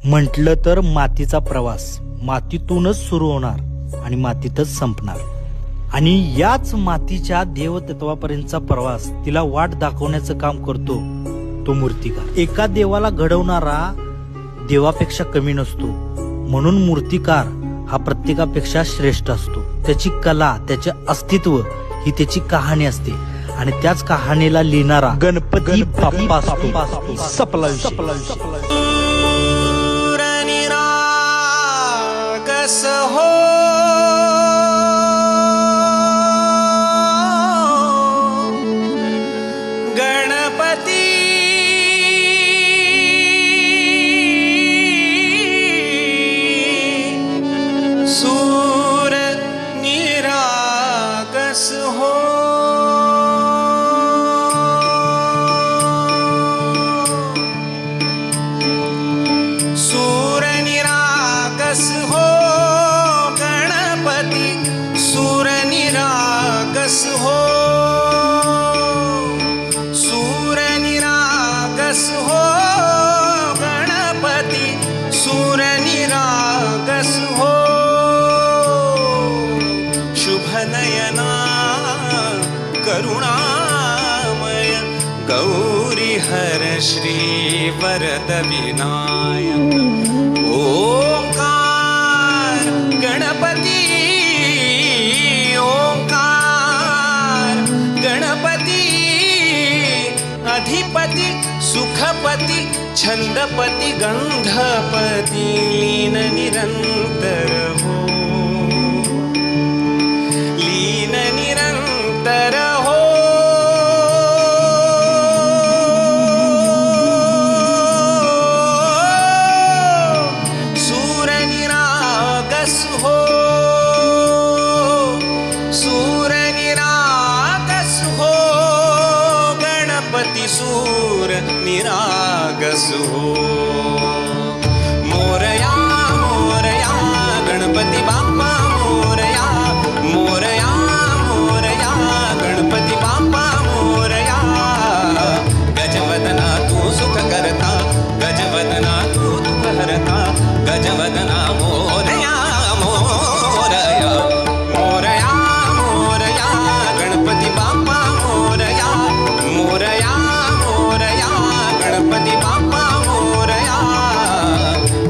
म्हटलं तर मातीचा प्रवास मातीतूनच सुरू होणार आणि मातीतच संपणार. आणि याच मातीच्या देवतत्वापर्यंतचा प्रवास तिला वाट दाखवण्याचं काम करतो तो मूर्तिकार. एका देवाला घडवणारा देवापेक्षा कमी नसतो, म्हणून मूर्तिकार हा प्रत्येकापेक्षा श्रेष्ठ असतो. त्याची कला, त्याचे अस्तित्व ही त्याची कहाणी असते आणि त्याच कहाणीला लिहिणारा गणपती बाप्पा असतो. सपला विषय. गणपती सूर निरागस हो. सूर निरागस हो गणपती, सूर निरागस हो. सूर निरागस हो गणपती, सूर निरागस हो. शुभनयना करुणामय गौरी हर श्री वरद विनायक. ओंकार गणपती, ओंकार गणपती. अधिपती सुखपती छंदपती गंधपती लीन निरंतर हो. लीन निरंतर हो. सूर निरागस हो. सूर निरागस हो गणपती, सूर निरागस हो. मोरया मोरया गणपती बाप्पा मोरया. मोरया मोरया गणपती बाप्पा मोरया. गजवदना तू सुख करता, गजवदना तू दुःख हरता. गजवदना मोरया मोरया. मोरया मोरया गणपती बाप्पा मोरया. मोरया मोरया गणपती बाप्पा मोरया.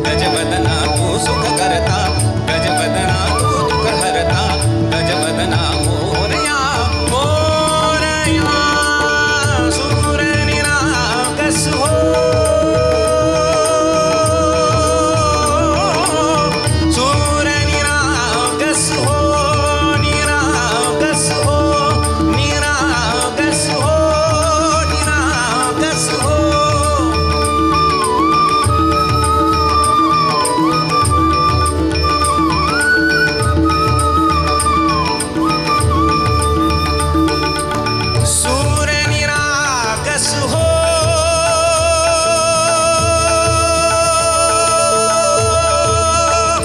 गजवदना तू सुख करता, गजवदना तू दुःख हरता. गजवदना मोरया मोरया. सूर निरागस हो. सूर निरागस हो. निरागस हो. निरागस हो. निरागस हो. सूर निरागस हो.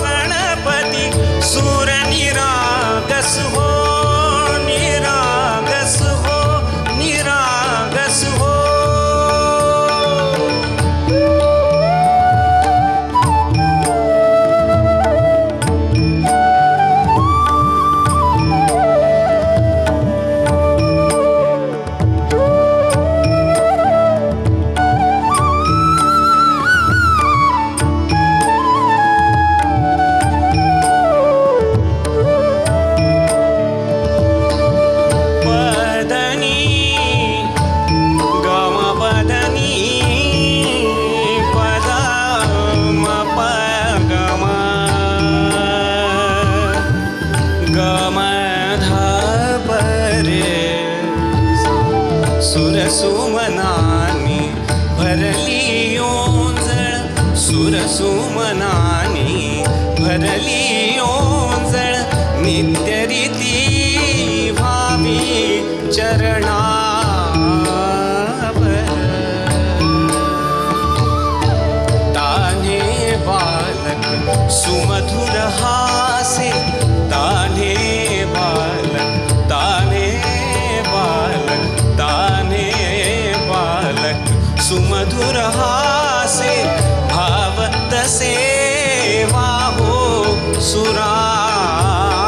गणपती सूर निरागस हो. निरागस हो. निरागस हो. पदनी गमपदनी पदम पगम गमधपरे. सुरसुमनानी भरली ओंजळ. सुरसुमनानी भरली ओंजळ. नित्यरीती भावी चरणावर. तान्हे बालक सुमधुर हासे. तान्हे बालक, तान्हे बालक, तान्हे बालक सुमधुर हासे. भावत सेवा हो सुरातून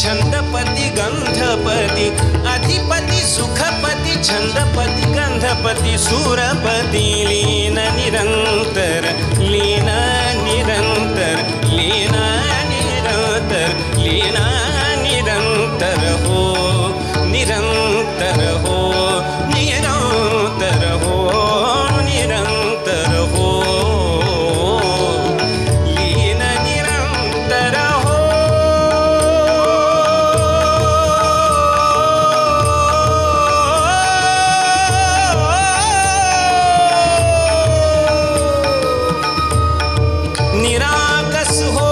छंदपती गंधपती अधिपती सुखपती छंदपती गंधपती सुरपती लीन निरंतर लीन निरंतर लीन निरंतर लीन निरंतर हो निरंतर हो निरंतर हो निरंतर हो लीन निरंतर हो निरागस हो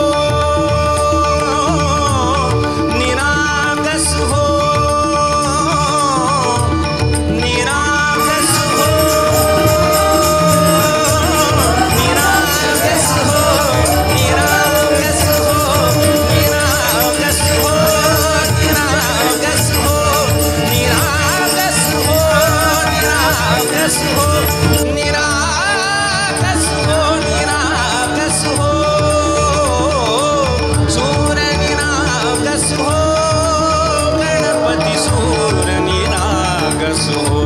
निरागस हो निरागस हो निरागस हो निरागस हो निरागस हो निरागस हो निरागस हो निरागस हो निरागस हो निरागस हो सूर निरागस हो गणपती सूर निरागस हो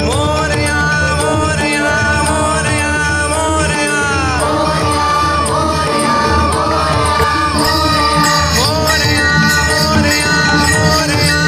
मोरया मोरया मोरया मोरया मोरया मोरया मोरया मोरया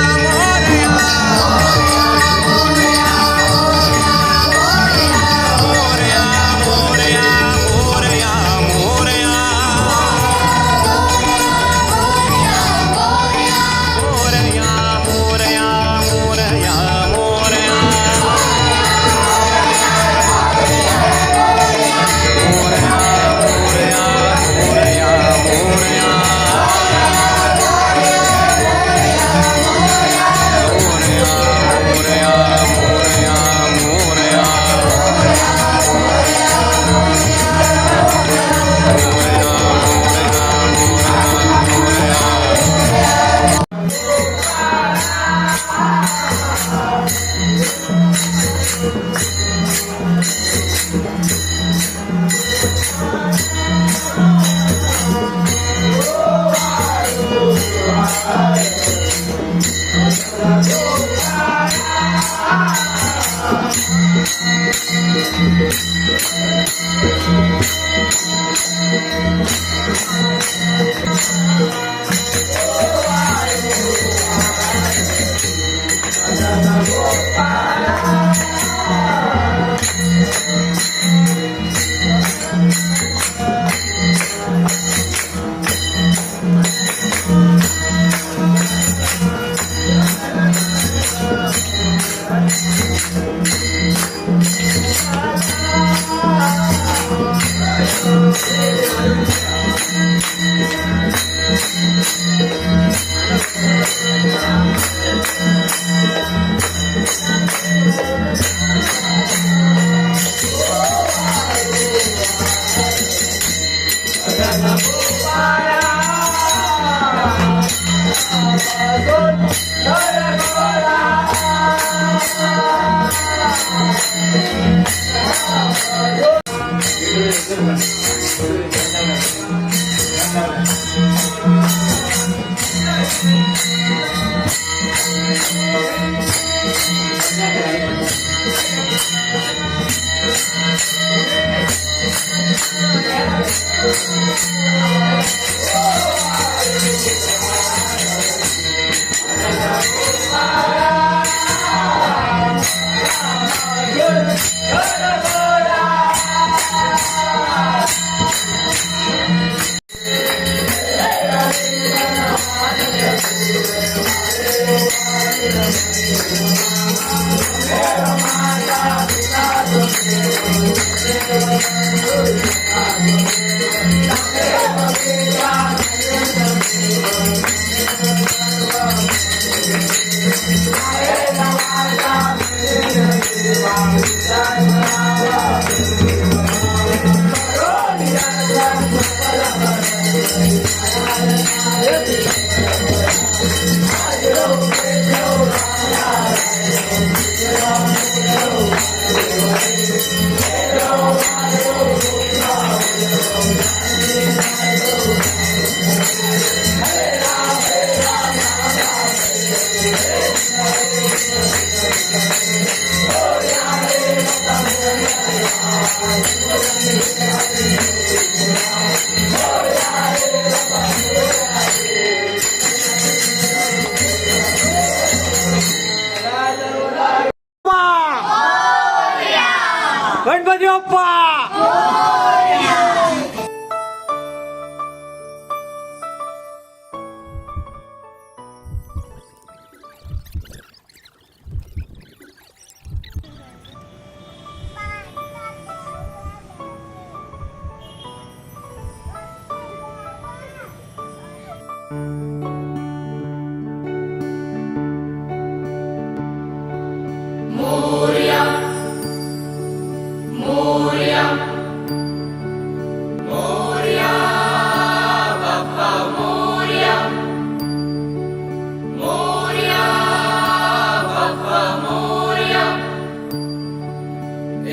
गणपती बाप्पा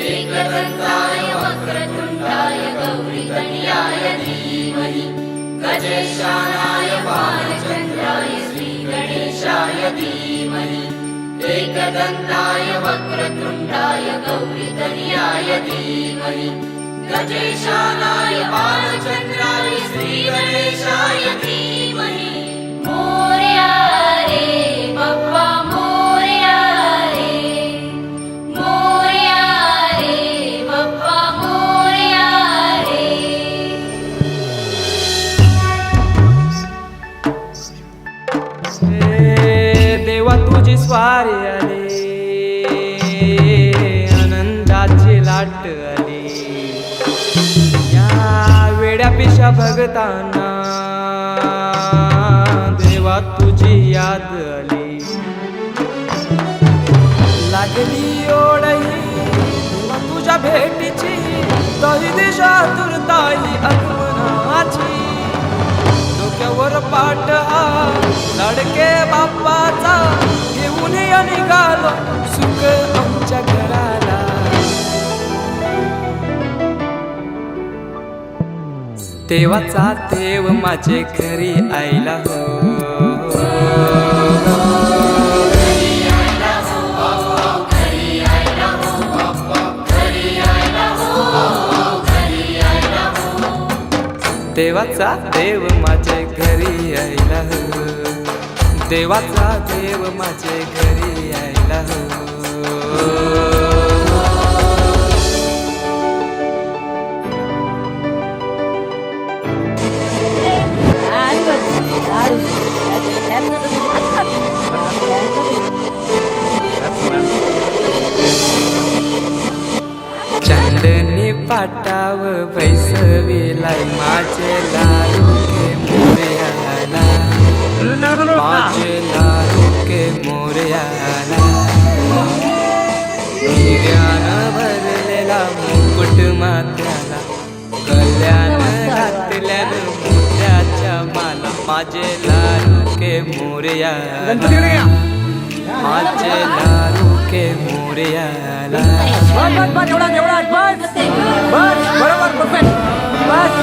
एकदन्ताय वक्रतुण्डाय गौरीतनयाय धीमहि गजेशानाय बालचन्द्राय श्रीगणेशाय धीमहि एकदन्ताय वक्रतुण्डाय गौरीतनयाय धीमहि गजेशानाय बालचन्द्राय श्रीगणेशाय धीमहि मोरया रे बाप्पा मोरया रे मोरया रे बाप्पा मोरया रे देवा तुझी स्वारी आली आनंदाची लाट आली या वेड्या पिशा भगतांना देवा तुझी याद आली लागली ओढही देवा तुझ्या भेटीची दही दिशा तुरताई आगमनाची डोक्यावर पाट हा लाडके बाप्पाचा घेऊन या निघालो सुख आमच्या घराला देवाचा देव माझे घरी आयला हो देवाचा देव माझे घरी यायला हो देवाचा देव माझे घरी यायला हो चंदनी पाटाव बैसविलाय माझे लाडके मोरयाला माझे लाडके मोरयाला हिऱ्यानं भरलेला मुकुट माथ्याला कल्याण घातल्यानं मोत्याच्या माला माझे लाडके मोरयाला माझे लाडके मोरयाला बरोबर परफेक्ट बस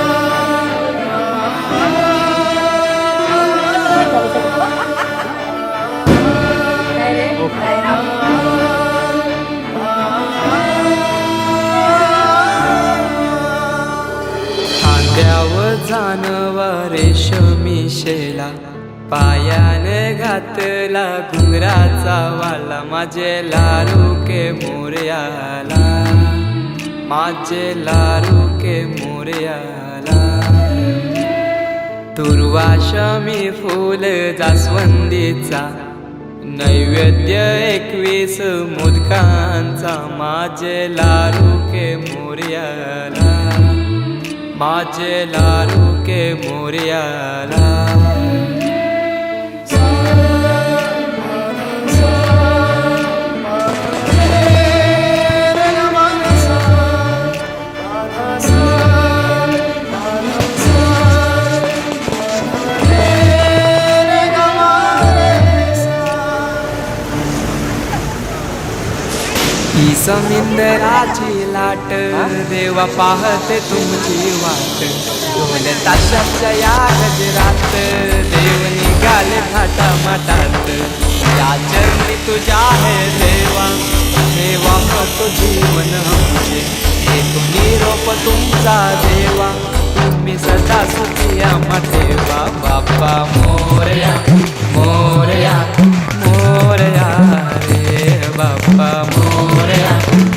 खांद्यावर जानवा रेशमी शेला पायाने घातला घुंगराचा वाला माझे लाडके मोरयाला माझे लाडके मोरयाला दुर्वाशमी फूल जास्वंदीचा नैवेद्य 21 मोदकांचा माझे लाडू के मोरयाला, माझे लाडू के मोरयाला. ही समिंदराची लाट देवा पाहते तुमची वाट. ढोल ताशाच्या या गजरात देव निघाले थाटा माटात. या चरणी तुझ्या है देवा, देवा तो जीवन आमचे. एक निरोप तुमचा देवा, तुम्ही सदा सुखी आम्हा ठेवा. बाप्पा मोरया मोरया मोरया रे बाप्पा मोरया.